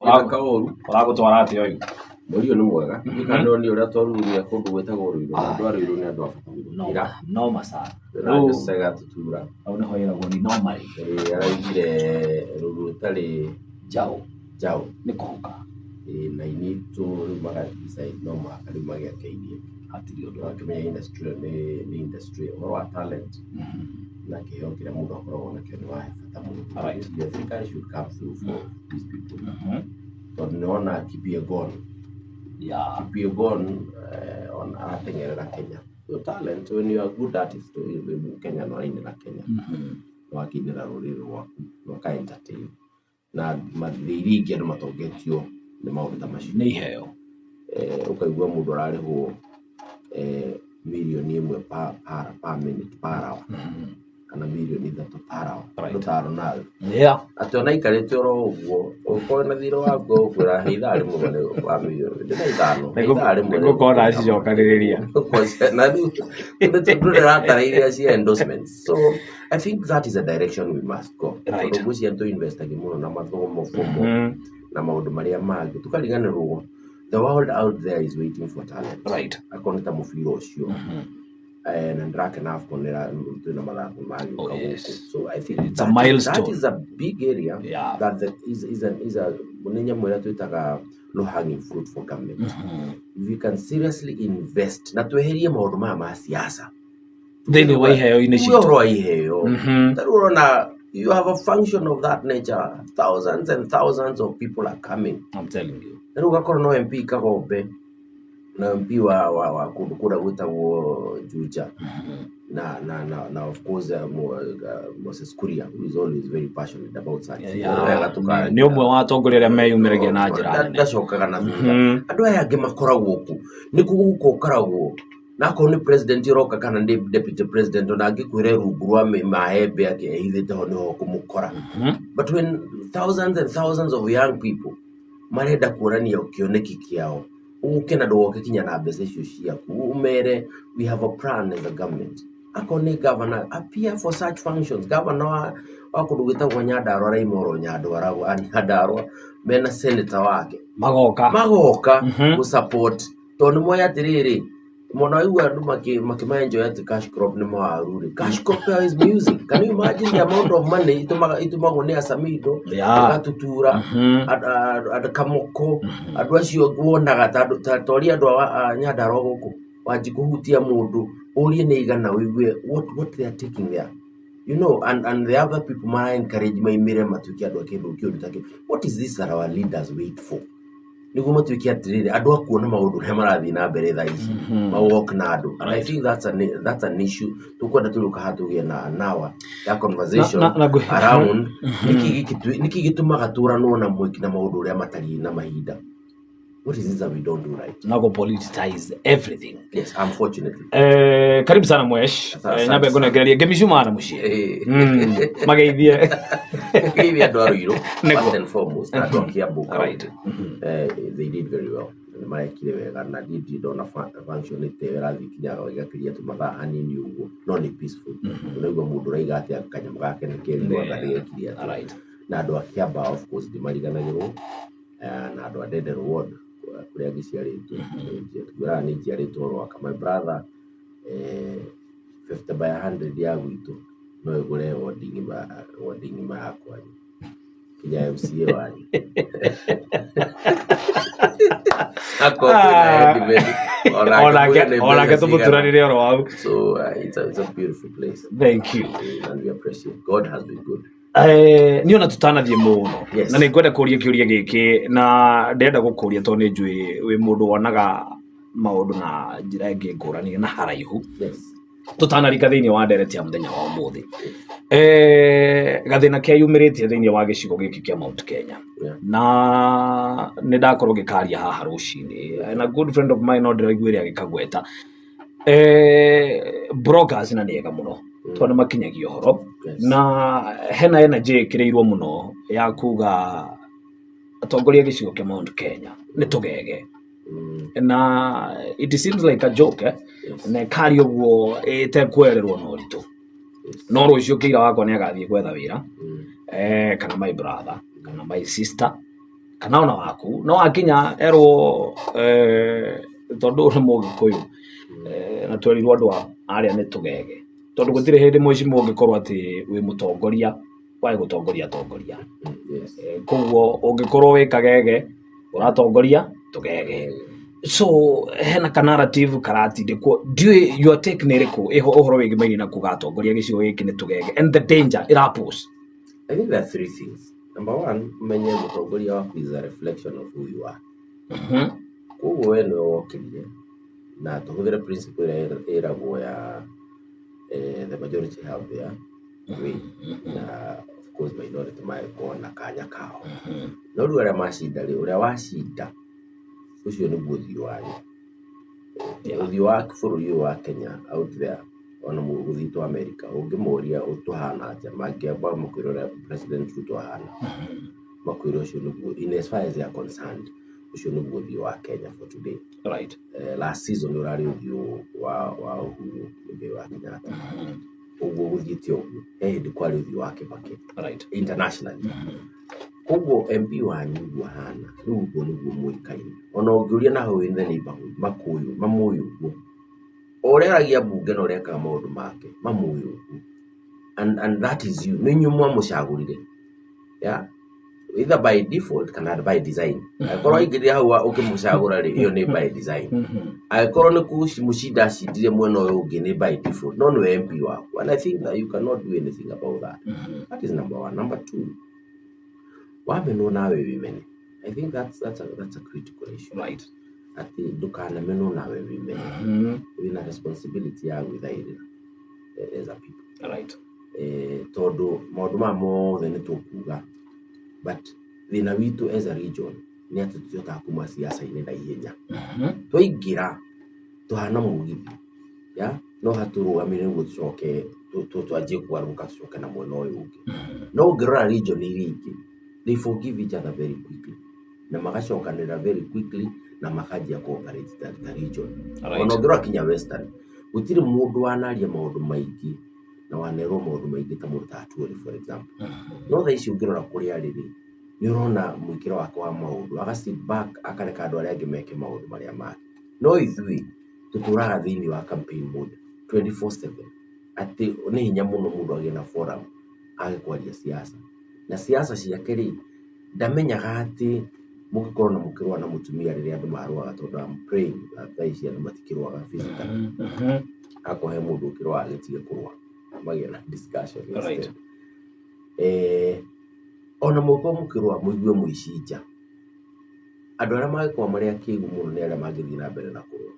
Uragutwara atia uyu? Murio ni mwega. Ikano ni uria twaruria kundu gwetagwo Ruiru. Andu a Ruiru ni andu a bata. No masana. No sega tutura. Au ni hoira gwo ni normal. Araigire ruru tari Jau. Ni kuhuka. Na initu magari no makari magiakeithie. Hatiri undu wakimenya industry ni industry or talent. Na kiheo kira mundu akoragwo nakio ni wa bata muno. Right. I think I should come through for these people. Tondu niona Kipiegon. Kipiegon on aratengerera Kenya. Your talent, when you are a good artist, you will be Kenya no aine na Kenya. Wakinira ruriri rwaku, waka entertain. Na mathiri ingi andu matongetio ni maundu ta macio. Ni iheo. Ukaigua mundu ararihwo milioni imwe per minute per hour. Kana milioni 3 per hour. Rutaro nayo. Ati ona ikarite oro uguo, uko na thiro wako ukwira heithari mugone wa milioni. Ndina ithano. Heithari mugone. Nguko na cicokaniriria. Na ndu endorsements. So I think that is a direction we must go. Right. Gucia to invest again na mathomo fomo na maundu maria magi tukariganirwo. The world out there is waiting for talent. Right. Akoneta mufiro ucio. And drake na akonera na mathako magi. So I think it's a milestone. That is a big area. That is a munenya mwera twitaga low hanging fruit for government. If you can seriously invest na tweherie maundu ma siasa. Theni wa iheo initiative. Tarurona you have a function of that nature. Thousands and thousands of people are coming. I'm telling you. Then ugakora no MP Kagobe na MP wa kudukura witagwo Juja. Na of course Moses Kuria, who is always very passionate about such. Ni umwe wa atongoria meyumiragia na njira. Ndacokaga na thutha. Andu aya angi makoragwo ku. Ni kuguko karagwo. Nako ni president iroka kana ndi deputy president ona angikwire rungu rwa mahembe akehithite ho niho kumukora. But when thousands and thousands of young people marenda kuonania ukioneki kiao ukena ndoke kinya na mbeca icio ciaku umere we have a plan as a government. Akone governor appear for such functions. Governor wa kudugita kwa Nyandarua Raimoro Nyandarua mena senator wake magoka ku support tonu moya tiriri mona yu andu makimaenjoy at cash crop ni mawaruri. Cash crop is music. Can you imagine the amount of money itumago ni asamido atutura ad kamoko adwacio guonaga tori andu Nyandarua guku wajikuhutia mundu uri ni igana wiwe what they are taking there, you know, and the other people might encourage maimire matuki andu akindu kiurutake. What is this that our leaders wait for? Niguo matuki atiriri andu akuona maundu he marathi na mbere tha ici mawalk na andu. And I think that's an issue tukwenda turuka hatugie na nawa ya conversation around niki gitumaga turano na mwiki na maundu uria matari na mahinda. What is this that we don't do right? Nago politicize everything. Yes, unfortunately. Karibu sana Mwesh. Nyabe kunegereria gemishuma na mushie. Mageithie. Geithie andu a Ruiru. First and foremost, andu a Kiambu. Right. They did very well. Maekire wega na did on a function ite rathi kinyaga igakiria tumatha hanini uguo. No ni peaceful. Unaigua mundu raiga ati akanyama gake ni keri wa gathie kiria. Right. Na andu a Kiamba of course dimariganagirwo. Na andu a Dede Ward kuria giciaritwo twira ni ciaritwo rwaka my brother 50 by 100 ya gwitu no igure warding ma yakwa kinya MCA wanyu Ona ke tumuturanire oro wau. So it's a beautiful place. Thank you. And we appreciate. God has been good. Ni ona tutanathie muno na ni ngwenda kuria kiuria giki na ndenda gukuria to ni njui wi mundu wonaga maundu na njira ingi ngurani na haraihu. Tutanarika thiini wa ndereti ya muthenya wa umuthi gathina kia yumiritie thiini wa gicigo giki kia Mount Kenya na ni ndakorwo gikaria haha rucini and a good friend of mine odiraiguire agikagweta bloggers na niega muno twana makinyagio horo na hena energy kireirwo muno ya kuga atongoria gicigo kia Mount Kenya ni tugege na it seems like a joke na kari ogwo ete kwererwo no ritu no rucio kira wako ni agathie gwetha wira kana my brother kana my sister kana ona waku no akinya erwo tondu uri Mugikuyu na twerirwo andu aria ni tugege tondu gutire hindi mwicimu ungikorwo ati wi mutongoria wai gutongoria koguo ungikorwo wi kagege uratongoria tugege. So hena ka narrative karatindikwo ndiu your take ni riku iho uhoro wigi meini na kugatongoria gicigo giki ni tugege and the danger it pose. I think there are three things. Number one, menye mutongoria waku is a reflection of who you are. Koguo we niwe wokirire na tuhuthire principle iragwo ya the majority have their way na of course minority maiko na kanya kao. No riu aria macinda ri uria wacinda ucio ni guthio wanyu. Uthio wa bururi wa Kenya out there ona muguthi to America ungimuria utuhana atia mangiamba makwirora president Ruto ahana makwiro ucio niguo in as far as they are concerned ucio niguo uthio wa Kenya for today, right? Last season urari uthio wa Uhuru wa Kenyatta uguo guthitio uguo hindi kwari uthio wa Kibaki, right, internationally. Koguo MP wanyu guhana riu uguo niguo muikaine ona ungiuria na hau in the neighborhood makuyu mamuyu uguo oreragia bunge no reka maundu make mamuyu and that is you ni nyumwa mucagurire, yeah, either by default kana by design. Akorwo ingiria hau ukimucagura ri iyo ni by design, akorwo ni kumucinda cindire mwena uyu ungi ni by default no no MP waku, and I think that you cannot do anything about that. That is number one. Number two, wameno nawe wimene. I think that's a critical issue, right? Ati ndukana meno nawe wimene. Wina responsibility ya withairira as a people, right? Tondu maundu ma mothe ni tukuga but thina witu as a region ni ati tutioka kuma siasa-ini na ihenya. Twaingira tuhana mugithi, ya no haturugamire ngo tucoke twanjie kwaruka tucoke na mwena uyu ungi. No ngirora region iri ingi they forgive each other very quickly na magacokanira very quickly na makajia cooperate that region. Ona ngirora kinya western gutire mundu wanaria maundu maingi na wanerwo maundu maingi ta mundu tatuori for example. No tha icio ngirora kuria riri ni urona mwikiro wake wa maundu agasit back akareka andu aria angi meke maundu maria make. No ithui tuturaga thiini wa campaign mode 24/7 ati ni hinya muno mundu agia forum agikwaria siasa na siasa ciake ri ndamenyaga ati mugikorwo na mukirwa na mutumia riria andu marwaga tondu I'm praying that ici andu matikirwaga physically akohe mundu ukirwa agitige kurwa magia na discussion instead. Ona muko mukirwa muigue muicinja andu aria magikorwo maria kiigu muno ni aria mangithii na mbere na kurwa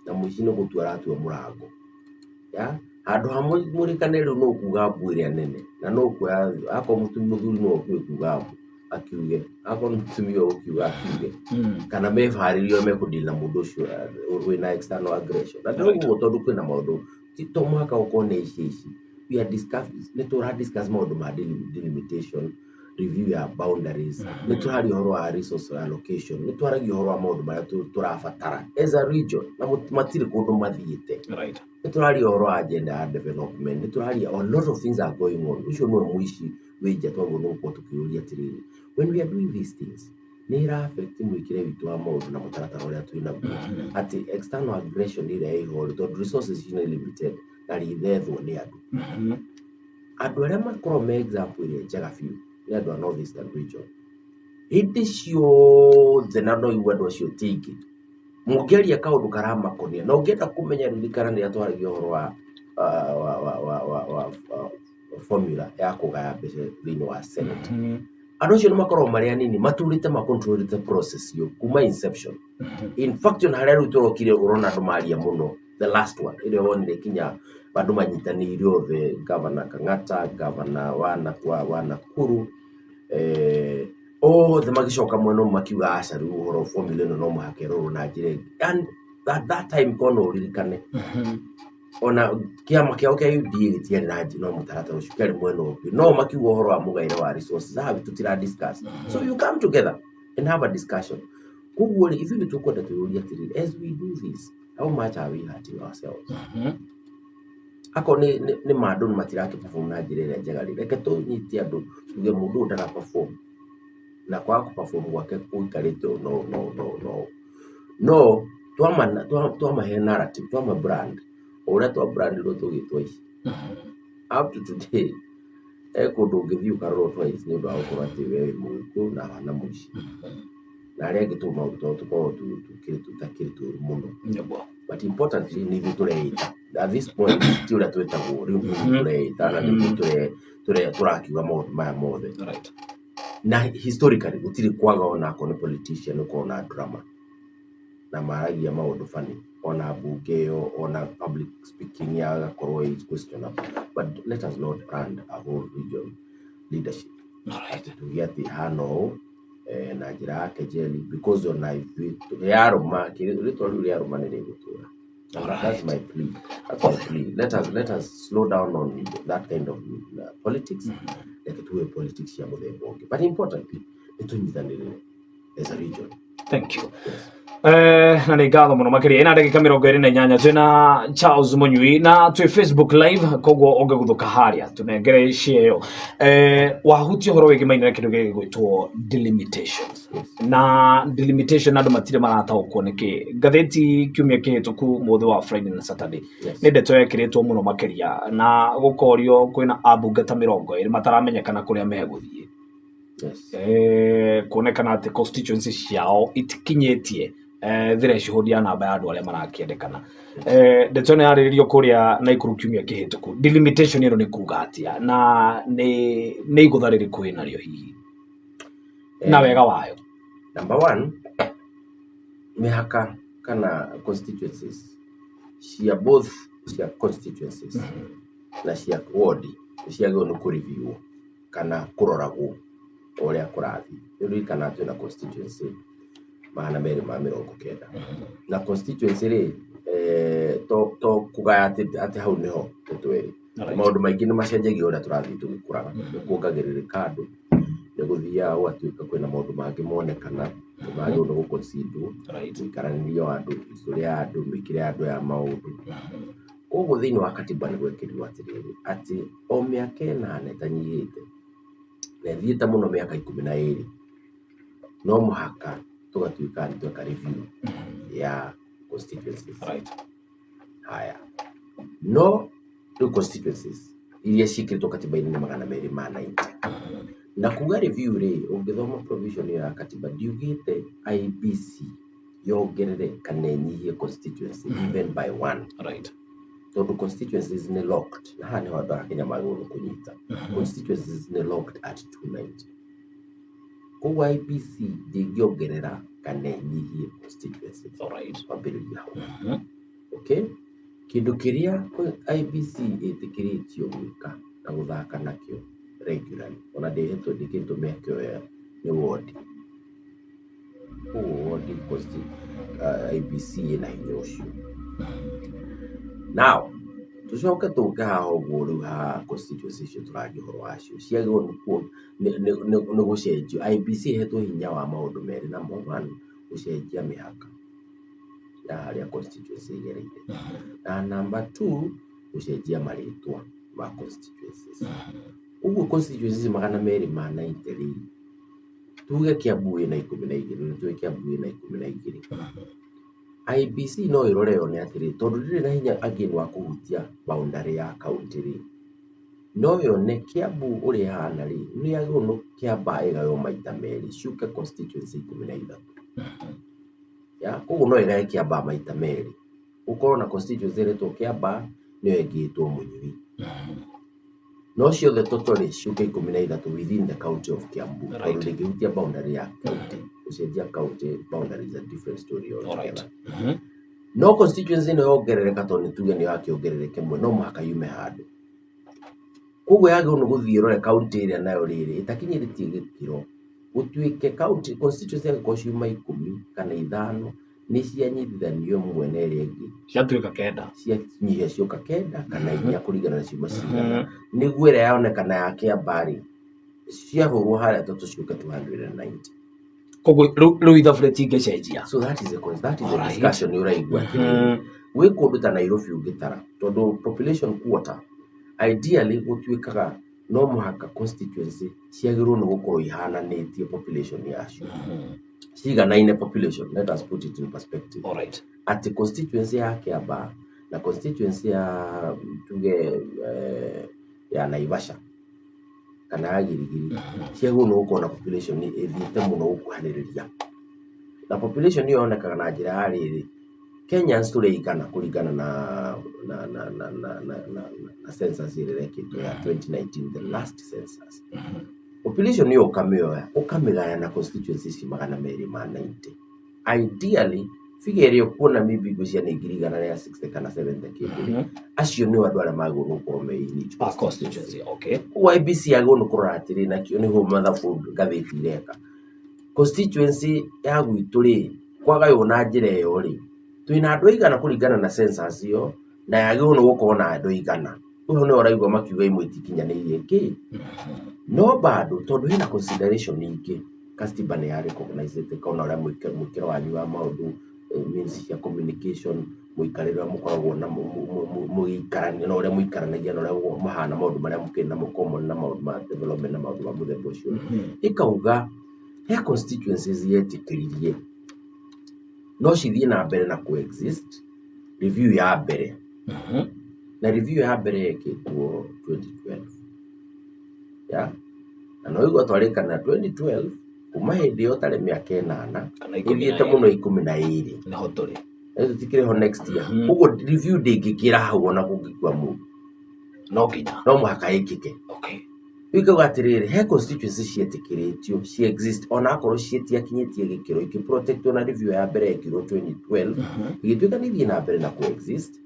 na muici no gutua aratua murango, ya andu hamwe murikane riu no kuga mbu iria nene na no kuya ako muthuri no kuga mbu akiuge ako mutumia ukiuga akiuge kana mefaririo mekudila mundu ucio wina external aggression na ndio tondu kwina maundu to mwaka ukone ici we are discuss maundu ma delimitation, review ya boundaries, ni turari horo wa resource allocation, ni turari horo wa maundu maria turafatara as a region na matiri kundu mathiite, right? Ni turari horo wa agenda ya development, ni turari a lot of things are going on. Ucio no muici wija twangu no potukiuria tiriri when we are doing these things ni ra affect mwikire witu wa maundu na mutaratara uria twina ati external aggression iria ihoro to resources is limited na ithethwo ni andu andu aria makorwo me example iria njega biu ni andu a North Eastern region. Hindi ciothe na no igu andu acio tingi mungeria kaundu karamakonia na ungienda kumenya ririkana ni atwaragia uhoro wa formula ya kugaya mbeca thiini wa Senate. Andu acio ni makorwo maria nini maturite macontrolite process yo kuma inception. In fact on haria riu turokire urona andu maria muno the last one ile wonire kinya bandu manyitanire othe governor Kang'ata, governor wa Nakuru, the magicoka mweno makiuga aca riu uhoro formula no muhakerwo na njire, and at that time kono uririkane ona kiama kiao kia UDA gitiari na no mutaratara ucio kiari mweno upi no makiuga uhoro wa mugaire wa resources habi tutira discuss. So you come together and have a discussion. Kuguo if you tukwenda tuuria atiri as we do this how much are we hurting ourselves? Ako ni maundu matiraki perform na njira iria njega ri reke tunyitie andu tuge mundu ndara perform na kwa perform gwake kuikarite no twama he narrative twama brand uria twa brand ro tugitwa ici up to today kundu ngithii ukarorwo twice ni undu wa gukorwo ati we muku na wana muici na aria gituma tukorwo tutakiri turu muno but importantly ni tureita at this point ti uria twetagwo riu tureita na ni turakiuga maundu maya mothe na historically gutiri kwaga ona kone politician ukona drama na maragia maundu fani ona bunge yo ona public speaking ya gakorwo is questionable but let us not brand a whole region leadership tugiati hano na njira yake jeli because ona ithu yaruma rito riu yaruma ni rigutura. That's my plea. Let us slow down on that kind of politics. Like to politics ya muthemba ungi. But importantly, nitunyitanire as a region. Thank you. Na nĩ ngatho mũno makĩria ĩna ndagĩka 28 twĩna Charles Mũnyui na twĩ Facebook live koguo ũngĩguthũka harĩa tunengere share yo wahutia ũhoro wĩgiĩ mainĩra kĩndũ gĩgwĩtwo delimitations na delimitation andũ matirĩ marataũkwo nĩkĩ ngathĩti kiumia kĩhĩtũku mũthĩ wa Friday na Saturday nĩ ndeto yekĩrĩtwo mũno makĩria na gũkorio kwĩna ambunge ta 20 mataramenyekana kũrĩa megũthiĩ kuonekana ati constituency ciao itikinyĩtie thire cihodia namba ya andũ arĩa marakĩendekana ndeto nĩ yarĩrĩrio kũrĩa Naikuru kiumia kĩhĩtũku delimitation ĩno nĩ kuga atĩa na nĩ igũtha rĩrĩkũ ĩnarĩo hihi na wega wayo. Number 1 mihaka kana constituencies cia both cia constituencies na cia ward ciagĩrĩirwo nĩ kũreview kana kũroragwo uria kurathi riu kana twina constituency magana meri ma 90 na constituency ri to kugaya ati hau niho tweri maundu maingi ni macenjagia uria turathi tugikuraga kuongagĩrĩrĩka andu ni guthia gwatuika kwina maundu mangi monekana magĩrĩirwo nĩ gũconsider ikaranĩrio andu historia ya andu mĩkĩre ya andu ya maundu koguo thĩinĩ wa katiba nĩ gwekĩrirwo atĩrĩrĩ ati o mĩaka 8 tanyihĩte na thiĩte mũno mĩaka 12 no mũhaka tugatuĩka nĩ tweka review ya constituencies haya no two constituencies iria ciĩkĩrĩtwo katiba-inĩ nĩ 290 na kuga review rĩ ũngĩthoma provision ya katiba ndiugĩte IEBC yongerere kana ĩnyihie constituency even by one tondu constituencies nĩ locked na haha nĩho andũ a Kenya magĩrĩirwo kũnyita constituencies nĩ locked at 290 koguo IEBC ndĩngĩongerera kana ĩnyihie constituencies wambĩrĩria hau okay kĩndũ kĩrĩa IEBC ĩtĩkĩrĩtio gwĩka na gũthaka nakĩo regularly ona ndĩhetwo ndĩkĩrĩtwo mĩaka ĩyo nĩ ward ward IEBC ĩna hinya ũcio. Now, tucoke tũke haha ũguo rĩu ha constituency icio tũrangi ũhoro wacio ciagĩrĩirwo nĩ gũcenjio. IEBC ĩhetwo hinya wa maũndũ merĩ number 1 gũcenjia mĩhaka ya harĩa constituency ĩgereire na number 2 gũcenjia marĩtwa ma constituencies. Ũguo constituencies 290 tuge Kiambu ĩna 12 na tuge Kiambu ĩna 12 IEBC no ĩrore yo nĩ atĩrĩ tondũ ndĩrĩ na hinya again wa kũhutia boundary ya county rĩ no yone Kiambu ũrĩa hana rĩ nĩ agĩrĩirwo nĩ Kiamba ĩgayo maita merĩ ciũke constituency 13 ya koguo no ĩgaye Kiamba maita merĩ ũkorwo na constituency ĩretwo Kiamba nĩyo ĩngĩtwo Mũnyui no ciothe totally ciũke 13 within the county of Kiambu tondũ ndĩngĩhutia boundary ya county ucenjia county boundaries a different story altogether. No constituency no yongerereka tondũ nĩ tuge nĩ yakĩongerereke mwe no mũhaka yume handũ koguo yagĩrĩirwo nĩ gũthiĩ ĩrore county ĩrĩa nayo rĩrĩ ĩtakinyĩrĩtie gĩkĩro gũtuĩke county constituency angĩkorwo ciuma 10 kana 5 nĩ cianyitithanio mwe na ĩrĩa ĩngĩ ciatuĩka 9 cianyihia cioka 9 kana 4 kũringana na ciuma cigana nĩguo ĩrĩa yonekana ya Kiamba rĩ ciahũrwo harĩa tatu ciũke 290 koguo rĩu ithabu rĩtingĩcenjia. So that is a discussion ũraigua gwĩ kũndũ ta Nairobi ũngĩtara tondũ population quarter ideally gũtuĩkaga no muhaka constituency ciagirwo nĩ gũkorwo ihananĩtie population yacio ciganaine population. Let us put it in perspective. All right. Ati constituency ya Kiambaa na constituency ya tuge ya Naivasha kana ya Girigiri ciagirwo nĩ gũkorwo na population ĩthiĩte mũno gũkuhanĩrĩria, na population ĩyo yonekaga na njĩra ya rĩrĩ. Kenyans tũrĩigana kũringana na census ĩrĩa ĩrekĩtwo ya 2019, the last census. Population ĩyo ũkamĩgaya na constituencies 290. Ideally figure ĩrĩa ũkuona maybe ngũcia nĩ 160 kana 70 kĩndũ, acio nĩ andũ arĩa magĩrĩirwo gũkorwo me in each constituency. Okay. IEBC yagĩrĩirwo nĩ kũrora atĩrĩ, nakĩo nĩho mathabu ngathĩti ireka. Constituency ya gwitũ rĩ, kwagaywo na njĩra ĩyo rĩ, twĩna andũ aigana kũringana na census ĩyo, na yagĩrĩirwo nĩ gũkorwo na andũ aigana. Ũguo nĩ ũraigua makiuga imwe itikinyanĩirie kĩ. No bado tondũ hena consideration nyingĩ, katiba nĩ ya recognize kana ũrĩa mwĩkĩro wanyu wa maũndũ, means cia communication, mũikarĩre mũkoragwo na mũikarania na ũrĩa mũikaranagia na ũrĩa mahana maũndũ marĩa mũkĩrĩ namo common na maũndũ ma development na maũndũ ma mũthemba ũcio. Ĩkauga he constituencies yetĩkĩririe no cithiĩ na mbere na coexist. Review ya mbere na review ya mbere yekĩtwo 2012 ya na no igwa twarĩkana 2012 kuma hĩndĩ ĩyo tarĩ mĩaka 8 ithiĩte mũno 12 naho tũrĩ tũtikĩrĩ ho next year. Ũguo review ndĩngĩkĩra hau ona kũngĩkua mũndũ, no nginya no mũhaka ĩkĩke. Okay. Wĩkauga atĩrĩrĩ, he constituency cietĩkĩrĩtio ci exist ona akorwo cietiakinyĩtie gĩkĩro ikĩprotectwo na review ya mbere yekirwo 2012 igĩtuĩka nĩ ithiĩ na mbere na coexist.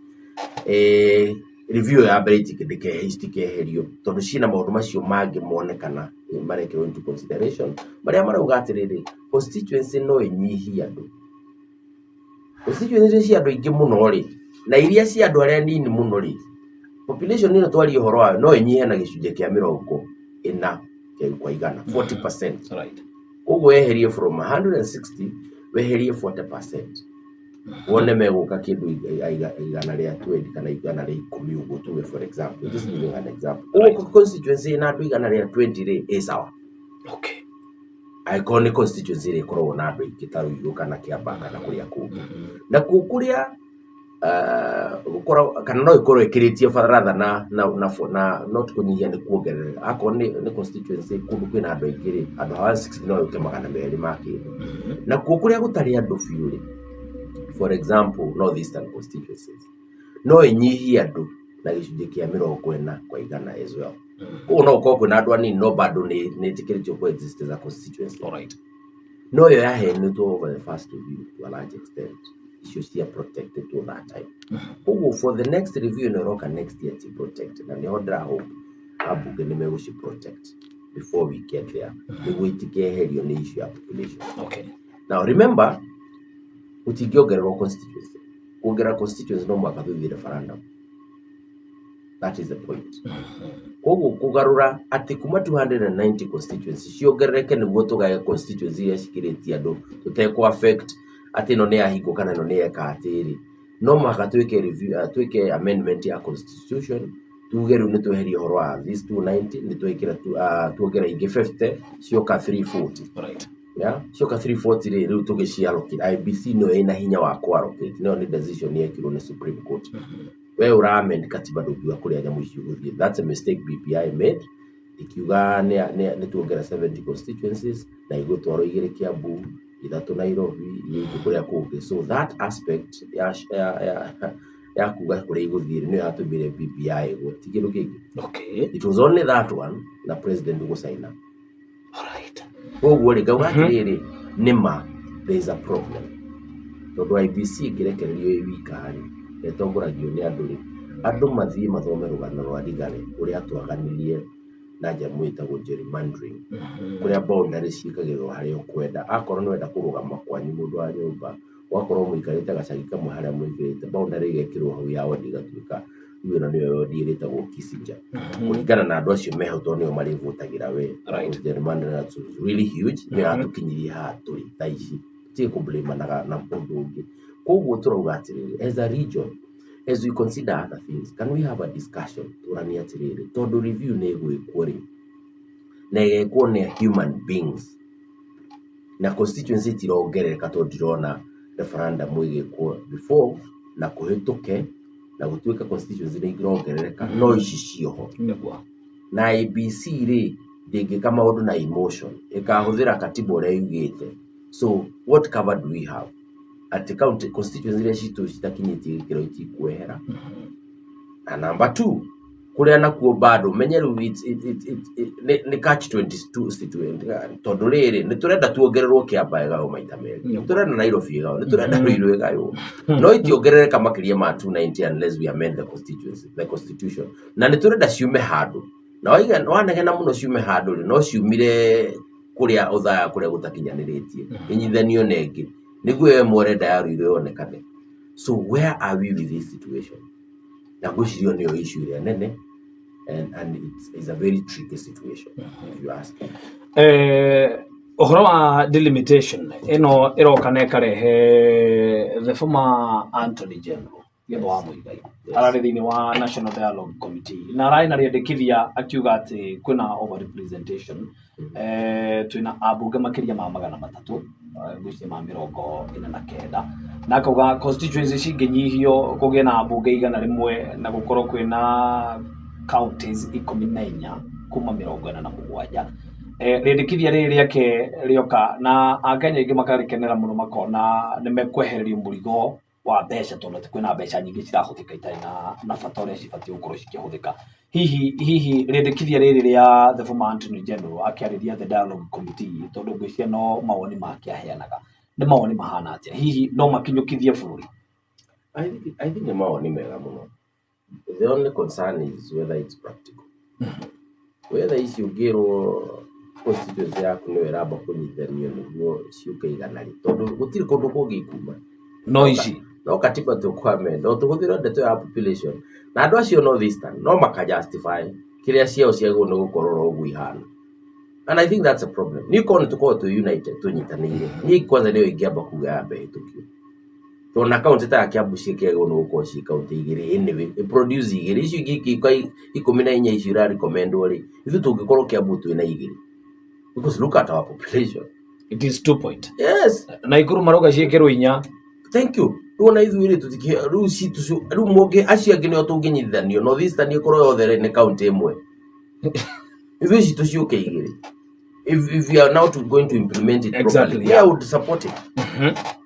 Review ya mbere itikeherio tondũ ciĩna maũndũ macio mangĩ monekana marekĩrwo into consideration marĩa marauga atĩrĩrĩ, constituency no ĩnyihie andũ. Constituency cia andũ aingĩ mũno rĩ, na iria cia andũ arĩa nini mũno rĩ, population ĩno twaria ũhoro wayo no ĩnyihe na gĩcunjĩ kĩa 40 kwa igana, 40%. Right. Ũguo weherie from 160 weherie 40%. Wone megũka kĩndũ igana rĩa 20 kana igana rĩa 10 ũguo tuge for example. Just giving an example. Ũguo constituency na andũ igana rĩa 20 rĩ ĩ sawa. Okay. Iconic constituency rĩ korwo na andũ aingĩ ta Ruiru kana Kiambaa kana kũrĩa kũngĩ. Na kũrĩa kana no ikorwo ĩkĩrĩtie rather na not kũnyihia nĩ kuongerera. Akorwo nĩ constituency kũndũ kwĩna andũ aingĩ rĩ, andũ 160 no yũke 200 ma kĩndũ. Na kũrĩa gũtarĩ andũ biũ rĩ, for example northeastern constituencies, no ĩnyihie andũ na gĩcunjĩ kĩa 40 kwa igana as well. Ũguo no gũkorwo kwĩna andũ anini no bado nĩ ĩtĩkĩrĩtio coexist as a constituency. All right. No yo yahenetwo over the first review to a large extent. Issues here protected to that time. For the next review in Europe next year to protect, and the other hope abuge ni mego protect before we get there. We wait to get ahead on the issue of population. Okay. Now remember, utigiogerera constituency. Kuongerera constituency no mwaka thutha referendum. That is the point. Kugarura ati kuma 290 constituencies ciongerereke niguo tugaye constituency ya cikirĩtie andũ tutekwa affect ati no nĩ ahingo kana no nĩ eka atĩrĩ. No mwaka twĩke review twĩke amendment ya constitution tuge rĩu nĩ tweherie ũhoro wa this 290 nĩ twĩkĩra tuongera ingĩ 50 cioka 340. Right. Yeah, cioka 340 rĩu tũgĩciallocate. IEBC no ĩna hinya wa kuallocate, no nĩ decision yekirwo nĩ Supreme Court. We uraamend katiba ndũngiuga kũrĩa nyamũ icio gũthiĩ. That's a mistake BBI made. Ikiuga nĩ tuongera 70 constituencies na igũtwarwo 2 Kiambu, 3 Nairobi, 2 kũrĩa kũngĩ. So that aspect ya kuga kũrĩa igũthiĩ nĩ yatũmire BBI gũtigĩrwo kĩngĩ. Okay. It was only that one na president gũcaina. All right. Ũguo rĩ ngauga atĩrĩrĩ nĩma there is a problem. Tondũ IEBC ĩngĩrekererio ĩwika rĩ etongoragio nĩ andũ rĩ, andũ mathiĩ mathome rũgano rwa Thigari ũrĩa twaganirie na njamũ ĩtagwo gerrymandering, kũrĩa boundary ciĩkagĩrwo harĩa ũkwenda. Akorwo nĩ wenda kũrũgama kwanyu mũndũ wa nyũmba, wakorwo mũikarĩte gacagi kamwe harĩa mũikarĩte, boundary ĩgekĩrwo hau ya wodi ĩgatuĩka rĩu ĩno nĩyo wodi ĩrĩtagwo Kisinja. Kũringana na andũ acio meho tondũ nĩo marĩvotagĩra we. Gerrymandering is really huge. Nĩ yatũkinyirie haha tũrĩ tha ici. Tiĩ kũblame na mũndũ ũngĩ. Koguo tũrauga atĩrĩrĩ, as a region as we consider other things, can we have a discussion turania atiriri tondu review ne gwikwo ri na igekwo ne human beings na constituency tirongereka tondu ndirona referendum igekwo before na kuhituke na gutuika constituency ne irongereka no ici cioho na IEBC ri ndingika maundu na emotion ikahuthira katiba uria yugite. So what cover do we have at county constituency iria citu citakinyitie gikiro itikuehera? And number 2, kuria nakuo bado menye riu ni catch 22 situation tondu riri ni turenda tuongererwo Kiambaa igao maita meri, ni turenda Nairobi igao, ni turenda Ruiru igao, no itiongerereka makiria ma 290 unless we amend the constitution, na ni turenda ciume handu na wanegena muno ciume handu no ciumire kuria uthaya kuria gutakinyaniretie inyithanio nengi niguo we morenda ya Ruiru yonekane. So where are we with this situation? Na gwicirio niyo issue iria nene and it's a very tricky situation if you ask me. Uhoro wa delimitation ino iroka na ikarehe the former Attorney General Githu wa Muigai arari thiini wa National Dialogue Committee na arai na riendekiria akiuga ati kwina over representation twina abunge makiria ma 300 gwiciria ma 49 na kauga constituency cinginyihio kugie na abunge 100 na gukorwo kwina counties 14 kuma 47 riendekithia riri riake rioka na Akenya ingi makarikenera muno makona nimekwehereria murigo wa mbeca tondu kwina mbeca nyingi cirahuthika itari na bata uria cibatie gukorwo cikihuthika. Hihi riendekithia riri ria the former Attorney General akiariria the Dialogue Committee tondu ngwiciria no mawoni make aheanaga ni mawoni mahana atia, hihi no makinyukithie bururi? I think ni mawoni mega muno. The only concern is whether it's practical. Whether iciugirwo constituency yaku niwe ramba kunyithanio niguo ciuke igana tondu gutiri kundu kungi kuma no ici no katiba tukwame no tuhuthira ndeto ya population na andu acio no this time no maka justify kiria ciao ciago no gukorwo ugu ihana. And I think that's a problem. Ni kono tuko to united tunyitanire ni kwanza niyo ingiamba kuga ya betukio to na county ta Kiambu ciekego no gukorwo ci county igiri anyway produce igiri icio igiki 14 icio ira recommend ori ithu tungikorwo Kiambu twina igiri because look at our population, it is 2 point. Yes, na iguru maroga ciekero inya. Thank you. Tuona ithuire tutike ruci tucu ru moge acio angi nio tunginyithanio no this tani korwo yothe ne county imwe ithu ici tuciuke igiri if we are now going to implement it exactly, properly, I would support it.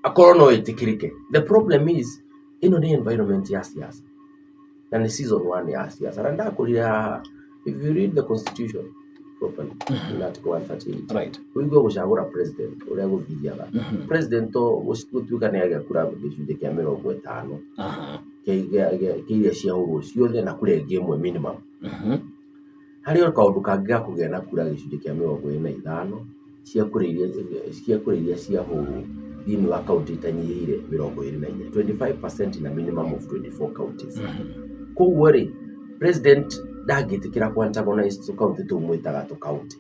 Akorwo no itikirike. The problem is ino ni environment ya siasa na ni season 1 ya siasa na ndakurira if you read the constitution properly in article 138 right we go gucagura president uria guthiaga president to gutuika ni agakura gicunje kia 50 kiria ciahurwo ciothe na kurengia imwe minimum hari kaundu kangia kugia na kura gicunje kia 45 ciakuriria ciahurwo thini wa county itanyihire 24 25% na minimum of 24 counties. Koguo ri president ndagitikira ku antagonize county tumwitaga to county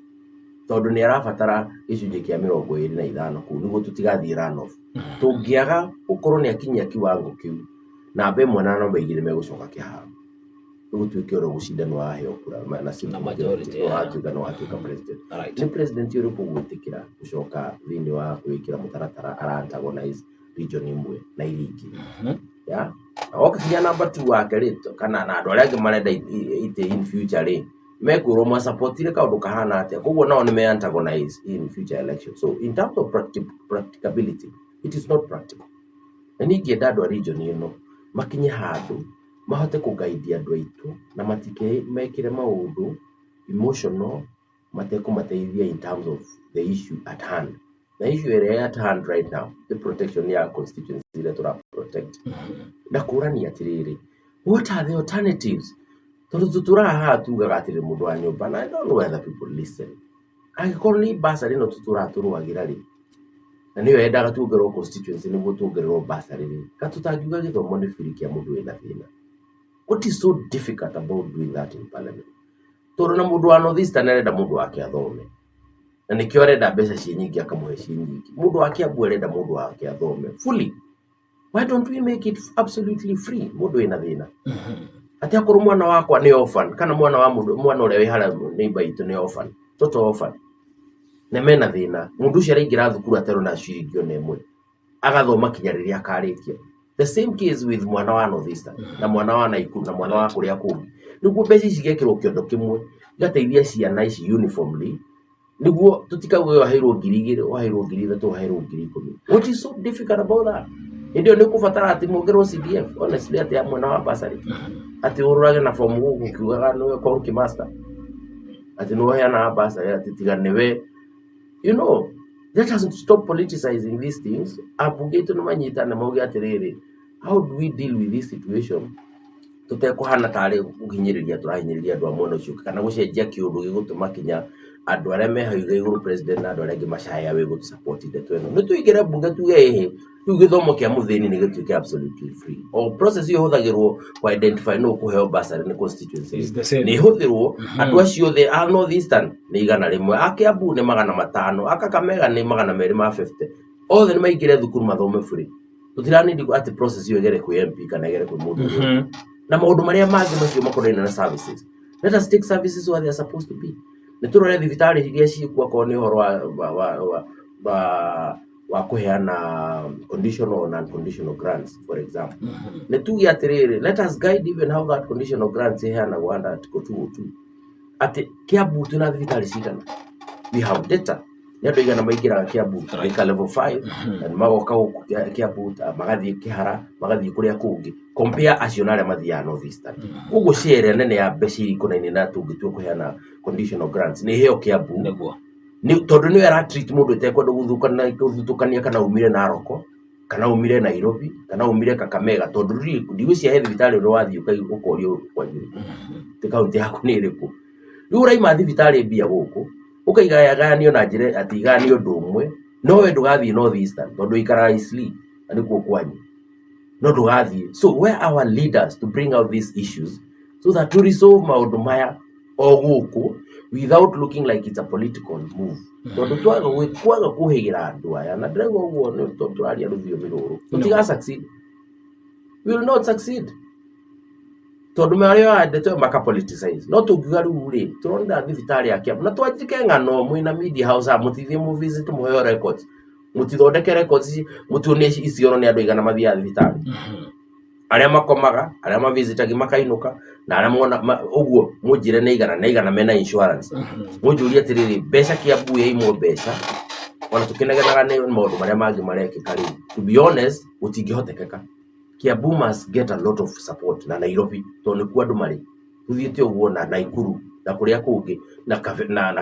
tondu ni arabatara gicunje kia 25 ku niguo tutigathie runoff tungiaga ukorwo ni akinyia kiwango kiu na mbe mwana no baigire megucoka kiharo gutuike ro gucindanwa aheo kura na simple majority atuika no atuika president ni president yuri kugwitikira gucoka thini wa kwikira mutaratara ara antagonize region imwe na iringi ya okinya number 2 wake rito kana na andu aria marenda ite in future ri mekwirwo ma supportire kaundu kahana atia koguo nao ni me antagonize in future election. So in terms of practicability it is not practical. And ingienda andu a region ino makinye handu mahote kuguide andu aitu na matike mekire maundu emotional mateko mateithia in terms of the issue at hand. The issue area at hand right now, the protection ya constituency that to protect. Na kurani atiriri, what are the alternatives? Tutura ha tuga gatire mundu wa nyumba na I don't know whether people listen. Angikoro ni basari no tutura turwagirari. Na niyo endaga tugerwo constituency niguo tugerwo basari. Katutagiuga githomo ni free kia mundu wina thina. What is so difficult about doing that in parliament? Toro na mundu wa North Eastern arenda mundu wake athome. Na nikio arenda mbeca cinyingi akamuhe cinyingi. Mundu wake abu arenda mundu wake athome fully. Why don't we make it absolutely free? Mundu ina thina. Ati akorwo mwana wakwa ni orphan kana mwana wa mundu mwana uria wi hara neighbor itu ni orphan. Toto orphan. Ne mena thina. Mundu ucio araingira thukuru atarwo na ciringi ona imwe. Agathoma kinya riria akarikia. The same case with mwana wa North Eastern na mwana wa Naikuru na mwana wa kuria kungi. Niguo mbeca ici igekirwo kiondo kimwe igateithia ciana ici uniformly. Niguo tutikawe waheirwo 2,000 waheirwo 3,000 waheirwo 10,000. What is so difficult about that? Ndio ni kufatara ati mugerwo CDF honestly ati mwana wa basari ati ururage na form guku kiugaga no konki master ati no yana basari ati tiganewe. You know, let us stop politicizing these things. Abugeto no manyita na mauge atiriri, how do we deal with this situation? Tutekuhana tare ukinyiriria turahinyiriria andu amwe no ciuka kana gucenjia kiundu gigutuma kinya andu aria mehauga iguru president na andu aria ngimashaya we go support the tweno ni tuigire bunge tuge tu githomo kia muthini ni gituike absolutely free o process yo huthagirwo ku identify no kuheo bursary ni constituency ni huthirwo andu acio the are North Eastern ni igana rimwe Kiambu ni 500 Kakamega ni 250 othe ni maigire thukuru mathome free tutirani ndi ati process yo igere ku MP kana igere ku mundu na maundu maria mangi macio makorena na services. Let us take services where they are supposed to be. Niturore thibitari iria ciikwa ko ni horo wa kuheana conditional and non-conditional grants, for example. Netugi atiriri, let us guide even how that conditional grants heana under Article 202. Ati Kiambu tuna thibitari cigana. We have data. Nendo igana maigira Kiambu ika level 5 and magoka Kiambu magathie Kihara magathie kuria kungi compare acionare mathia North Eastern. Ugo share nene ya beciri kunaini na tungitwe kuheana conditional grants ni heo Kiambu neguo ni tondu ni era treat mundu etekwenda guthukania kana umire Naroko kana umire Nairobi kana umire Kakamega tondu ndiwe cia he thibitari ro wathie ukorio kwanyu te kaunti yaku ni iriku riu raima thibitari mbia guku ukaigayanio na njire ati igani undu umwe no we ndugathie North Eastern tondu ikara Isli ani ku kwanyu no ndugathie. So where are our leaders to bring out these issues so that to resolve maundu maya o guku without looking like it's a political move? Tondu twaga kuhigira andu aya na ndrego uguo ni turaria ruthio miruru tutiga succeed, we will not succeed tondu mario andete maka politicize no tungiga riu ri turonda thibitari ya Kiambu na twajike ngano mwina media house mutithie mu visit muheo records mutithondeke records mutune icio ni andu igana mathia thibitari aria makomaga aria mavisitagi makainuka na aria mona uguo munjire na igana mena insurance munjuria tiriri besha Kiambu imo besha ona tukinegenaga ni maundu maria mangi marekika riu. To be honest utingihotekeka. Kiambu must get a lot of support na Nairobi tondu ku andu mari tuthiete uguo na Naikuru na kuria kungi na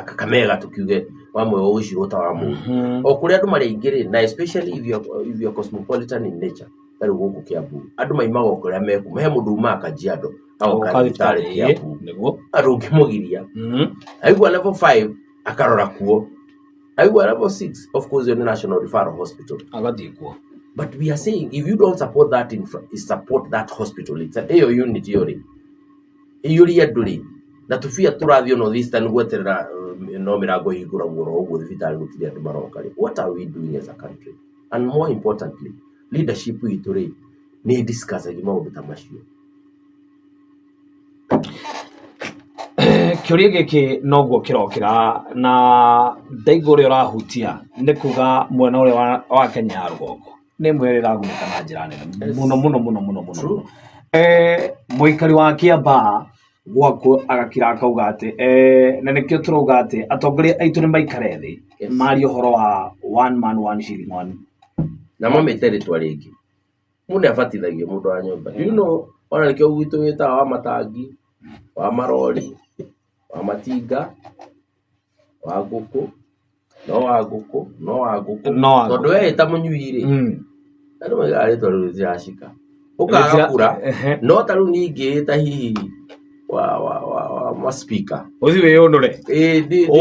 Kakamega tukiuge wamwe wo uciro ta wa mu o kuria andu mari ingire na especially if you are cosmopolitan in nature tari guku Kiambu andu maimaga kuria meku he mundu uma Kajiado au Karitari Kiambu neguo arungi mugiria aigwa level 5 akarora kuo aigwa level 6 of course the National Referral Hospital agathie kuo. But we are saying if you don't support that support that hospital, it's a unit yori aduri na tufia turathio North Eastern gweterera no mirango hingura guoro uguo thibitari gutiri andu maroka. What are we doing as a country? And more importantly, leadership itu ri ni discuss maundu ta macio. Kiuria giki noguo kirokira na ndaigore urahutia ni kuga mwena ule wa Kenya rugongo ni mwerera guka na njira nene muno muikari wa Kiamba gwako agakira akauga ati na nikio turuga ati atongoria aitu ni maikare thi mari horo wa one man one shilling one na mamete ritwa ringi mundu abatithagia mundu wa nyumba you know ona nikio gwitu wita wa matangi wa marori wa matinga wa guku no tondu we ta munyuiri andu magari tondu zirashika ukaga kura no taru ningi ta hihi wa speaker uthi we yonore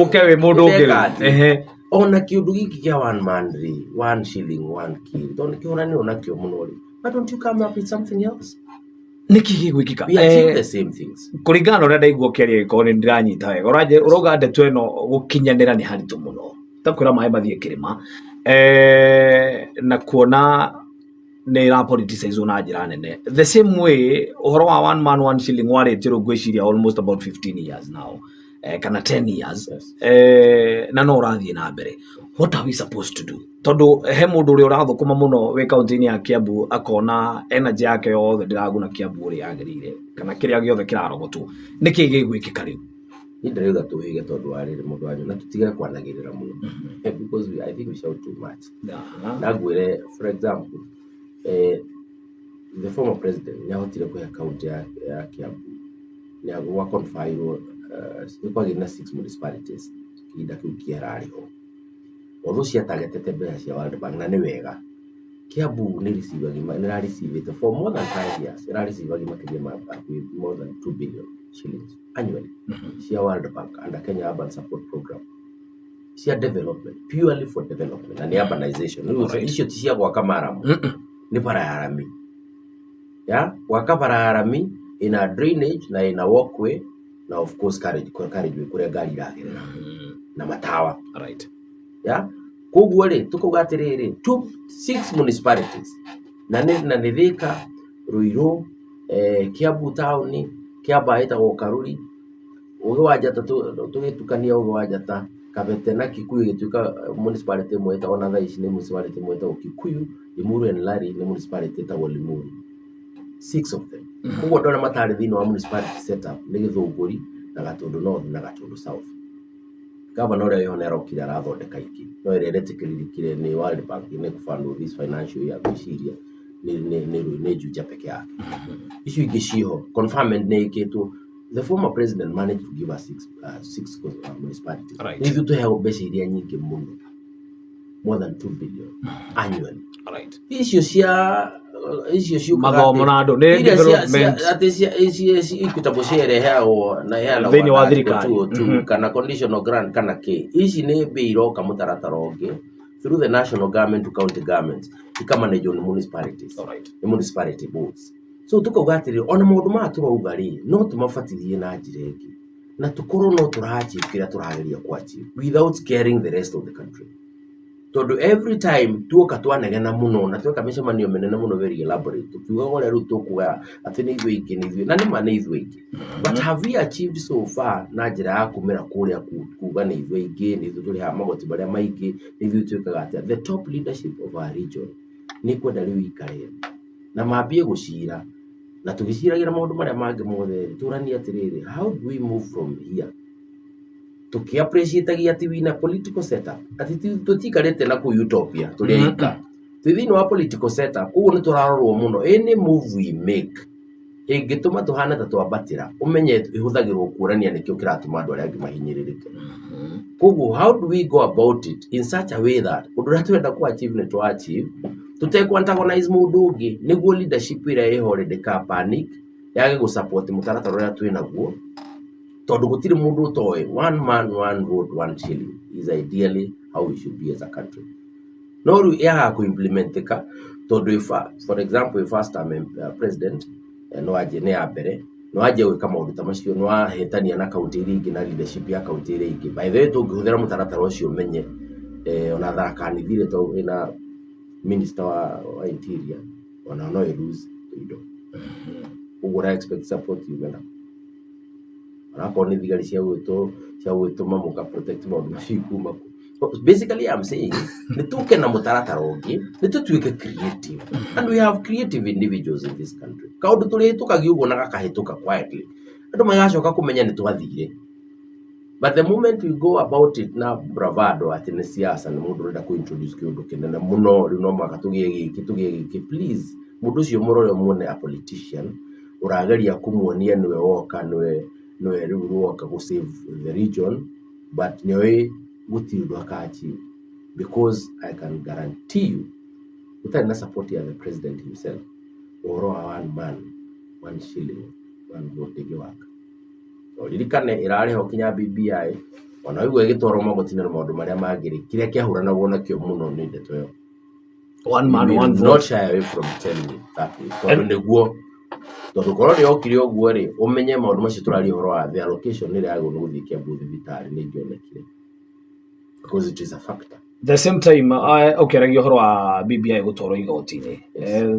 uke we mundu ngiri ona kiundu giki kia one man ri 1 shilling 1 kilo tondu kiona ona kio muno ri. Why don't you come up with something else? Niki gwikika we achieve the same things kuringana na ndaigwo kiaria ko ni ndiranyita wega uroga ndeto eno gukinyanira ni haritu muno takwira mai mathie kirima na kuona ne ra politicize na njira nene. The same way uhoro wa one man one shilling warĩtio gwĩciria almost about 15 years now, kana 10 years. Yes. Na no ũrathiĩ na mbere. What are we supposed to do? Tondu he mũndũ ũrĩa ũrathũkũma mũno wĩ kaunti-inĩ ya Kiambu akona energy yake yothe ndĩraguna Kiambu ũrĩa yagĩrĩire, kana kĩrĩa gĩothe kĩrarogotwo. Nĩkĩ gĩgwĩkĩka rĩu? Ndirauga tũhĩge tondu wa rĩrĩ mũndũ wanyu na tũtige kwanagĩrĩra mũno, because I think we shout too much. Na ngwĩre, for example, the former president nĩahotire kũhe kaunti ya Kiambu nĩagwa confirm nĩkwagĩire na 6 municipalities ihinda kĩu kĩararĩ ho. Although ciatagetete mbeca cia World Bank na nĩ wega, Kiambu nĩ receive for more than 5 years, receive makĩria ma more than 2 billion shillings annually cia World Bank under Kenya Urban Support Program, cia development, purely for development and urbanization. Icio ti cia gwaka maramu, nĩ bara ya rami, gwaka bara ya rami, ina drainage na ina walkway na of course carriage kũrĩa ngari iragerera na matawa, right? Koguo rĩ tukuga atirĩrĩ 6 municipalities na nĩ Thika, Ruiru, Kiambu town, Kiamba ĩtagwo Karuri, ũgĩ wa Njata tũgĩtukania ũgĩ wa Njata, Kabete na Kikuyu gĩtuĩka municipality ĩmwe ĩtagwo na thaa ici nĩ municipality ĩmwe ĩtagwo Kikuyu, Limuru and Lari nĩ municipality ĩtagwo Limuru. 6 of them. Koguo andũ arĩa matarĩ thĩinĩ wa municipality setup nĩ Gĩthũngũri na Gatundu North na Gatundu South. Governor ũrĩa wĩho nĩarokire arathondeka ingĩ, no ĩrĩa ĩretĩkĩrĩkire nĩ World Bank nĩ kũbandwo this financial year gwĩciria nĩ Juja peke yake. Icio ingĩ ciho confinement nĩ ĩkĩtwo. The former president managed to give us 6 municipalities. Ithuĩ tũheagwo mbeca iria nyingĩ mũno, more than 2 billion annually. Icio mathomo na andũ nĩ development atĩ equitable share heagwo na heana thĩinĩ wa thirikari kana conditional grant kana kĩ. Ici nĩ mbia iroka mũtaratara ũngĩ through the national government to county governments ikamanagwo nĩ municipalities, the municipality boards. So tukauga atĩrĩ ona maũndũ maya tũrauga rĩ no tũmabatithie na njĩra ĩngĩ na tũkorwo no tũrachieve kĩrĩa tũrageria kuachieve without scaring the rest of the country. Tondu every time tuoka twanegena muno na tweka mĩcemanio mĩnene muno very elaborate tukiuga ũrĩa rĩu tũkuga atĩ nĩ ithuĩ ingĩ nĩ ithuĩ na nĩ ma nĩ ithuĩ ingĩ, but have we achieved so far na njĩra ya kumĩra kũrĩa kuga nĩ ithuĩ ingĩ, nĩ ithuĩ tũrĩhaga magoti marĩa maingĩ, nĩ ithuĩ twĩkaga atĩa? The top leadership of our region nĩ kwenda rĩu ikare na mambie gũcira na tũgĩciragĩra maũndũ marĩa mangĩ mothe tũranie atĩrĩrĩ, how do we move from here? Tukiappreciate ati wina political setup ati tutikarete na ku utopia tuliika thĩinĩ wa political setup ũguo nĩ tũrarorwo mũno any move we make ĩngĩtũma tũhana ta twambatĩra ũmenye ĩhũthagĩrwo kuonania nĩkĩo kĩratũma andũ arĩa angĩ mahinyĩrĩrĩke. Koguo how do we go about it in such a way that ũndũ ũrĩa twenda ku achieve nĩ twa achieve tutekũ antagonize mũndũ ũngĩ, nĩguo leadership ĩrĩa ĩho ndĩka panic yage gũ support mũtaratara ũrĩa twĩnaguo. Tondu gũtirĩ mũndũ ũtoĩ one man one vote one shilling is ideally how we should be as a country. No rĩu yaga kũ-implementika tondu for example first time president no aje nĩ ya mbere no aje gwĩka maũndũ ta macio no ahĩtania na kaunti iria ingĩ na leadership ya kaunti iria ingĩ. By the way tũngĩhũthĩra mũtaratara ũcio menye ona Tharaka Nithi to ina minister wa interior ona no lose indo. Ũguo expect support Uganda anakorwo nĩ thigari cia gwĩtũma mũka protect maũndũ macio kuma. Basically I'm saying nĩ tũke na mũtaratara ũngĩ nĩ tũtuĩke creative and we have creative individuals in this country. Kaũndũ tũrĩhĩtũkagia ũguo na gakahĩtũka quietly andũ magacoka kũmenya nĩ twathire, but the moment we go about it na bravado ati nĩ siasa nĩ mũndũ ũrenda kũ-introduce kĩũndũ kĩnene mũno rĩu no mũhaka tũgĩe gĩkĩ please mũndũ ũcio mũrore muone a politician ũrageria kũmuonia nĩwe woka nĩwe rĩu woka gũ save the region, but nĩwe gũtirĩ ũndũ akachieve because I can guarantee you ũtarĩ na support ya the president himself ũhoro wa one man one shilling one vote ĩngĩwaka. Ririkane ĩrarĩ ho kinya BBI ona ũguo ĩgĩtwarwo magoti na maũndũ marĩa mangĩ kĩrĩa kĩahũranagwo nakĩo mũno nĩ ndeto ĩyo one man one vote. Not shy away from telling it that way tondu nĩguo tondu korwo nĩokire ũguo rĩ ũmenye maũndũ macio tũraria ũhoro wa the allocation ĩrĩa yagĩrĩirwo gũthiĩ Kiambu thibitarĩ nĩ ingĩonekire because it is a factor. The same time ukiragia horo wa BBI gutwarwo igoti-ini,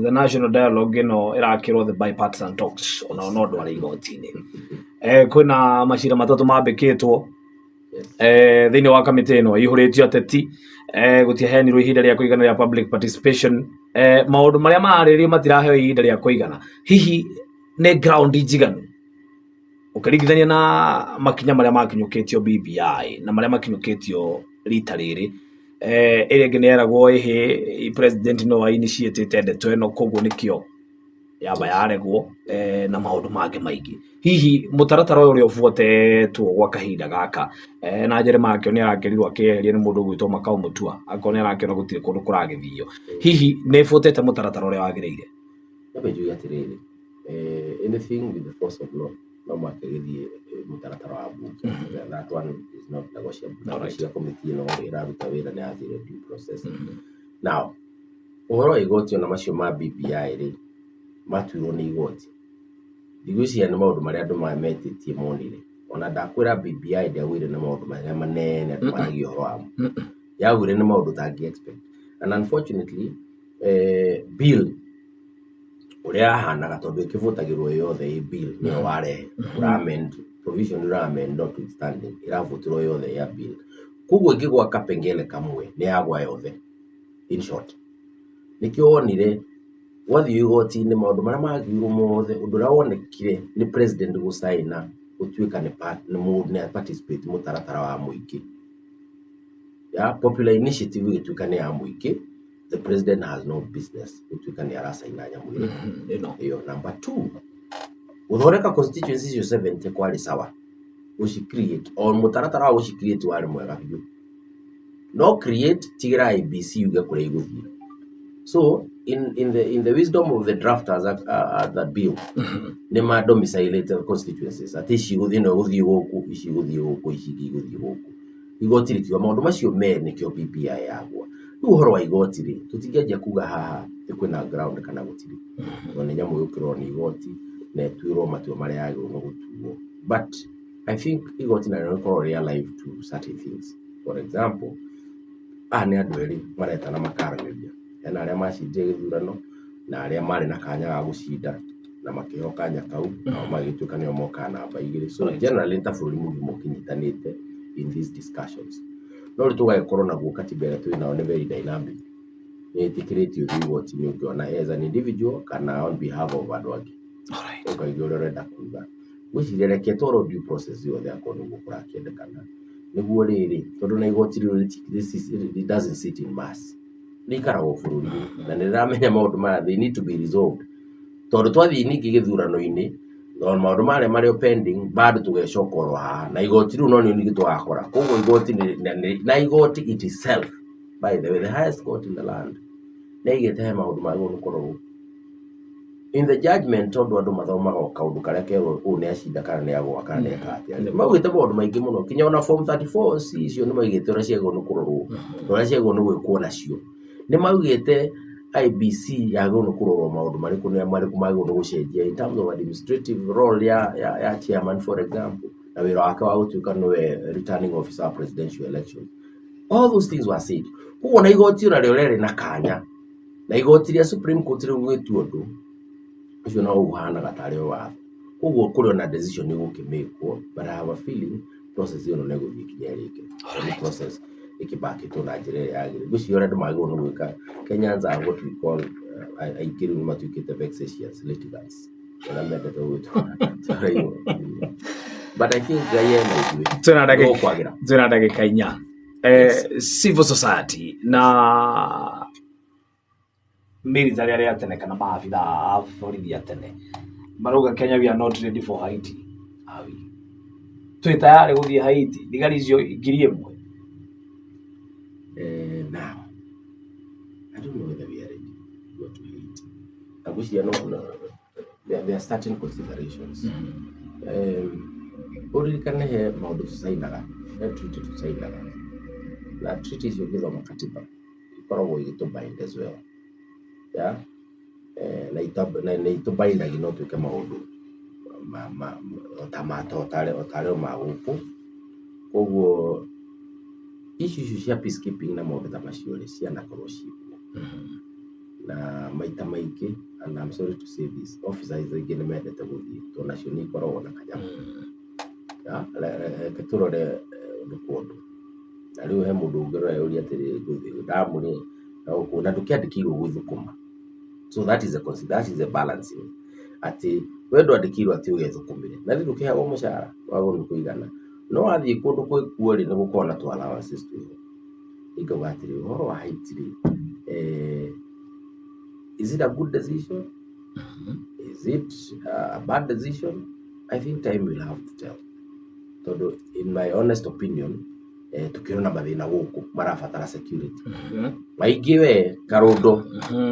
the national dialogue ino irakirwo the bipartisan talks ona no ndwara igoti-ini, kwina macira matatu mambikitwo thiini wa kamiti ino ihuritio ateti gutiaheanirwo ihinda ria kuigana ria public participation, maundu maria mararirio matiraheo ihinda ria kuigana. Hihi ne ground njiganu ukiringithania na makinya maria makinyukitio BBI na maria makinyukitio rita riri, ĩrĩa ĩngĩ nĩeragwo ĩhĩ president no ainitiate ndeto ĩno, koguo nĩkĩo yamba yaregwo na maũndũ mangĩ maingĩ. Hihi mũtaratara ũrĩa ũbuatetwo gwa kahinda gaka na Jeremiah akĩona nĩarakerirwo akĩeheria nĩ mũndũ ũgwĩtwo Makau Mũtua, akona nĩarakĩona gũtirĩ kũndũ kũragĩthio, hihi nĩ ĩbuatĩte mũtaratara ũrĩa wagĩrĩire? Nĩmenjuge atĩrĩrĩ, anything with the force of law no makĩgĩthiĩ mũtaratara wa mbunge. That one is not negotiable. Cia committee ĩno ĩraruta wĩra nĩ yathire due process. Now ũhoro wa igoti ona macio ma BBI rĩ matuirwo nĩ igoti, ndigwĩciria nĩ maũndũ marĩa andũ metĩtie monire. Ona ndakwĩra BBI ndĩagwire nĩ maũndũ marĩa manene andũ maragia ũhoro wamo, yagwire nĩ maũndũ ũtangĩ expect. And unfortunately bill ũrĩa ahanaga tondũ ĩkĩvotagĩrwo yothe ĩ bill nĩyo warehe ũramend provision ũramend notwithstanding ĩravotĩrwo yothe ya bill, koguo ĩngĩgwa kapengele kamwe nĩ yagwa yothe. In short, nĩkĩo wonire wathiĩ igoti-inĩ maũndũ marĩa magĩirwo mothe, ũndũ ũrĩa wonekire nĩ president gũcaina gũtuĩka nĩ participate mũtaratara wa mũingĩ. Popular initiative ĩgĩtuĩka nĩ ya mũingĩ, the president has no business gũtuĩka nĩ aracaina nyamũ ĩyo. Number 2, gũthondeka constituencies icio 70 kwarĩ sawa, gũci-create o mũtaratara wa gũci-create warĩ mwega biũ. No create tigira IEBC yuge kũrĩa igũthiĩ. So in the wisdom of the drafters at that bill, nĩ madomicilate constituencies atĩ ici gũthiĩ no gũthiĩ gũkũ, ici gũthiĩ gũkũ, ici igũthiĩ gũkũ. Igoti rĩkiuga maũndũ macio merĩ nĩkĩo BBI yagwa. Rĩu ũhoro wa igoti rĩ, tũtingĩanjia kuga haha kwĩna ground kana gũtirĩ. Nĩ nyamũ yũkĩrwo nĩ igoti na ĩtuĩrwo matua marĩa yagĩrĩirwo gũtuo. But I think igoti narĩo rĩkorwo rĩ alive to certain things. For example, nĩ andũ erĩ maretana makaranĩria. Hena arĩa macindire gĩthurano na arĩa marĩ na kanya ga gũcinda na makĩheo kanya kau nao magĩtuĩka nĩo moka namba igĩrĩ. So generally ta bũrũri mũgima ũkĩnyitanĩte in these discussions. No tũgagĩkorwo naguo katiba ĩrĩa twĩ nayo nĩ very dynamic. Nĩĩtĩkĩrĩtio ũthiĩ igoti-inĩ ũngĩona as an individual kana on behalf of andũ angĩ. Ũkaigua ũrĩa ũrenda kuga. Gwĩciria reke twarwo due process yothe akorwo nĩguo kũrakĩendekana. Nĩguo rĩrĩ, tondũ na igoti rĩu it doesn't sit in mass. Nĩikaragwo bũrũri-inĩ na nĩrĩramenya maũndũ maya they need to be resolved. Tondũ twathiĩ ningĩ gĩthurano-inĩ na maũndũ marĩa marĩ pending bado tũgecoka oro haha na igoti rĩu no nĩ ningĩ tũgakora. Koguo igoti na igoti it itself, by the way, the highest court in the land, na igĩte he maũndũ magĩrĩirwo nĩ kũrorwo. In the judgment tondũ andũ mathomaga o kaũndũ karĩa kerwo ũũ nĩ acinda kana nĩ agũa kana nĩ eka atĩa. Maugĩte maũndũ maingĩ mũno kinya ona form 34C icio nĩ maugĩte ũrĩa ciagĩrĩirwo nĩ kũrorwo na ũrĩa ciagĩrĩirwo nĩ gwĩkwo nacio. Nĩ maugĩte IEBC yagĩrĩirwo nĩ kũrorwo maũndũ marĩkũ magĩrĩirwo nĩ gũcenjia in terms of administrative role ya chairman for example, na wĩra wake wa gũtuĩka nĩwe returning officer wa presidential election. All those things were said. Koguo na igoti narĩo rĩarĩ na kanya na igoti rĩa Supreme Court rĩu gwĩtua ũndũ ũcio no ũhanaga tarĩ watho. Koguo kũrĩ ona decision ĩgũkĩmĩkwo, but I have a feeling process ĩno nĩ ĩgũthiĩ kinya rĩngĩ. Process ĩkĩbakĩtwo na njĩra ĩrĩa yagĩrĩire. Gwĩciria ũrĩa andũ magĩrĩirwo nĩ gwĩka. Kenyans are what we call aingĩ rĩu matuĩkĩte vexatious litigants. Na mendete gwĩtwo. But I think twĩna ndagĩka inya. Civil society na military arĩa tene kana maabitha a borithi a tene marauga Kenya we are not ready for Haiti. Twĩ tayari gũthiĩ Haiti thigari icio ngiri ĩmwe. Now, I don't know whether we are ready to go to Haiti. Agwĩciria no there are certain considerations. Ũririkane he maũndũ tũcainaga, he treaty tũcainaga. Na treaty icio ũngĩthoma katiba ikoragwo igĩtũbind as well. Na itũbindagia no twĩke maũndũ otarĩ o ma gũkũ. Koguo issues cia peacekeeping na maũndũ ta macio rĩ cianakorwo ciĩkuo na maita maingĩ, and I'm sorry to say this, officers aingĩ nĩ mendete gũthiĩ tondũ nacio nĩ ikoragwo na kanyamũ tũrore ũndũ kwa ũndũ. Na rĩu he mũndũ ũngĩrora yũria atĩrĩ ndamu rĩ na ndũkĩandĩkĩirwo gwĩthũkũma, so that is a balancing atĩ we ndwandĩkĩirwo atĩ ũgethũkũmĩre na rĩu ndũkĩheagwo mũcara wagwo nĩ kũigana, no wathiĩ kũndũ kwĩkuo rĩ nĩ gũkorwo na tũ allowances twĩho. Ingauga atĩrĩ ũhoro wa Haiti rĩ is it a good decision? Is it a bad decision? I think time will have to tell. Tondũ in my honest opinion tukĩona mathĩna gũkũ marabatara security maingĩ we karũndo.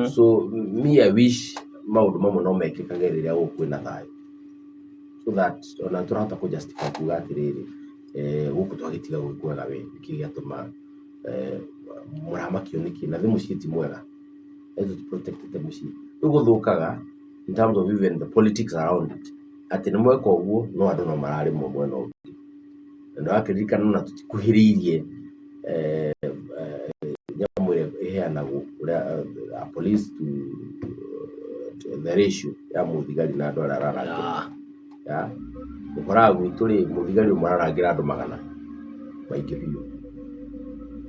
So me I wish maũndũ mamwe no mekĩkage rĩrĩa gũkũ na thayũ, so that ona tũrahota kũ justify kuga atĩrĩrĩ gũkũ twagĩtiga gwĩkwega we nĩkĩ gĩatũma mũramakio nĩkĩ na thimũ ciĩ ti mwega to protect the mũciĩ rĩu gũthũkaga in terms of even the politics around it atĩ nĩ mweka ũguo no andũ no mararĩmwo mwena ũngĩ na wakĩririkana na tũtikuhĩrĩirie nyamũ ĩrĩa ĩheanagwo a police to the ratio ya mũthigari na andũ arĩa ararangĩra ũkoraga gwitũ rĩ mũthigari ũmwe ararangĩra andũ 100 maingĩ biũ.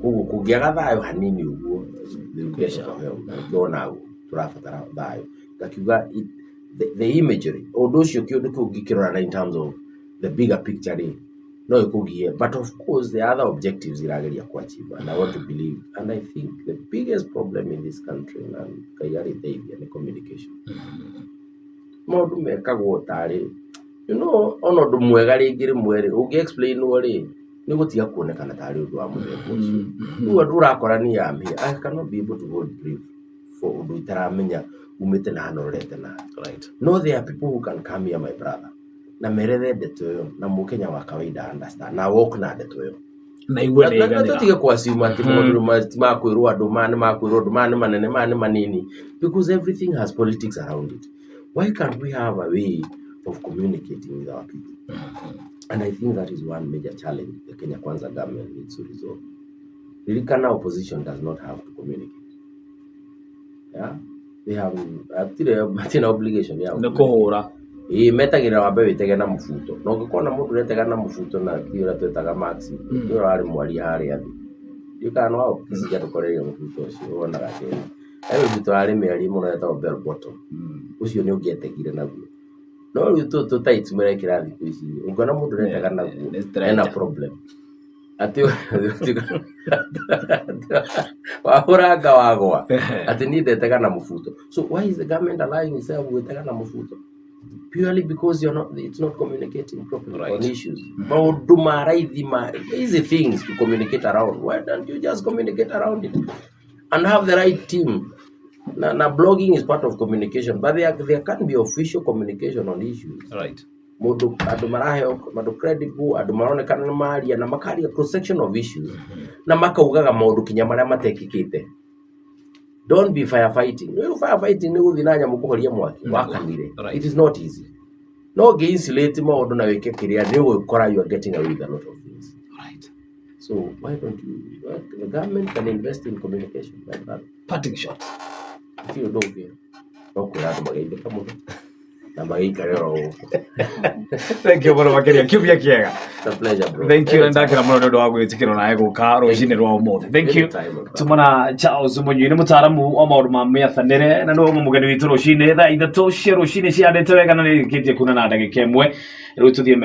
Koguo kũngĩaga thayũ hanini ũguo ngĩona tũrabatara thayũ ngakiuga the imagery ũndũ ũcio kĩũndũ kĩu ngĩkĩrora in terms of the bigger picture rĩ no ĩkũgie, but of course the other objectives irageria kuachieve, and I want to believe and I think the biggest problem in this country and kaigari teithia ni communication. Maũndũ mekagwo tarĩ you know ona ũndũ mwega rĩngĩ rĩmwe rĩ ũngĩ-explainwo rĩ nĩ gũtiga kuonekana tarĩ ũndũ wa mũthemba ũcio. Rĩu andũ ũrakora ni ya me I cannot be able to hold brief for ũndũ itaramenya umĩte na hana ũrete na right. No there are people who can come here my brother na merethe ndeto ĩyo na mũkenya wa kawaida understand na walk na ndeto ĩyo na igwe nĩ iganĩra na tũtige kuassume atĩ maũndũ makwĩrwo andũ nĩ manene nĩ manini, because everything has politics around it. Why can't we have a way of communicating with our people? And I think that is one major challenge the Kenya Kwanza government needs to resolve. The Kana opposition does not have to communicate. Yeah, they have an obligation. Yeah, kuhura metagĩrĩra wambe wĩtege na mũbuto na ũngĩkorwo na mũndũ ũretega na mũbuto na kĩũra twetaga maxi kĩũra warĩ mwari harĩa thĩ ndikana no wao kĩcija tũkoreria mũbuto ũcio wonaga kĩĩ mũbuto warĩ mĩari mũno wetagwo bell bottom ũcio nĩ ũngĩetegire naguo no rĩu tũtũ tight mũrekĩra thikũ ici ũngĩona mũndũ ũretega naguo ena problem atĩ wahũranga wagwa atĩ niĩ ndetega na mũbuto. So why is the government allowing itself gwĩtega na mũbuto? Purely because it's not communicating properly on issues. Maũndũ ma raithi easy things to communicate around. Why don't you just communicate around it and have the right team? Na blogging is part of communication, but there can be official communication on issues. Right. Mũndũ andũ maraheo andũ credible andũ maronekana na maria na makaria cross section of issues na makaugaga maũndũ kinya marĩa matekĩkĩte. Don't be firefighting. Firefighting ni guthi na nyamu kuhoria mwaki wakanire. It is not easy. No insulate maũndũ na wĩke kĩrĩa nĩ ũgũkora you are getting away with a lot of things. Right. So why don't you the government can invest in communication like that? Parting shot. Kio doge. No kwĩra andũ mageithĩka mũno. Na magĩikare oro ũguo. Thank you mũno makĩria kiumia kĩega. It's a pleasure bro. Thank you ndakĩra mũno nĩ ũndũ wa gwĩtĩkĩra nawe gũka rũcinĩ rwa ũmũthĩ. Thank you. Tumana Charles Mũnyui nĩ mũtaaramu wa maũndũ ma mĩathanĩre na no mũgeni witũ rũcinĩ thaa 3 cia rũcinĩ ciandĩte wega na nĩ rĩkĩtie kuna na ndagĩka ĩmwe rĩu tũthiĩ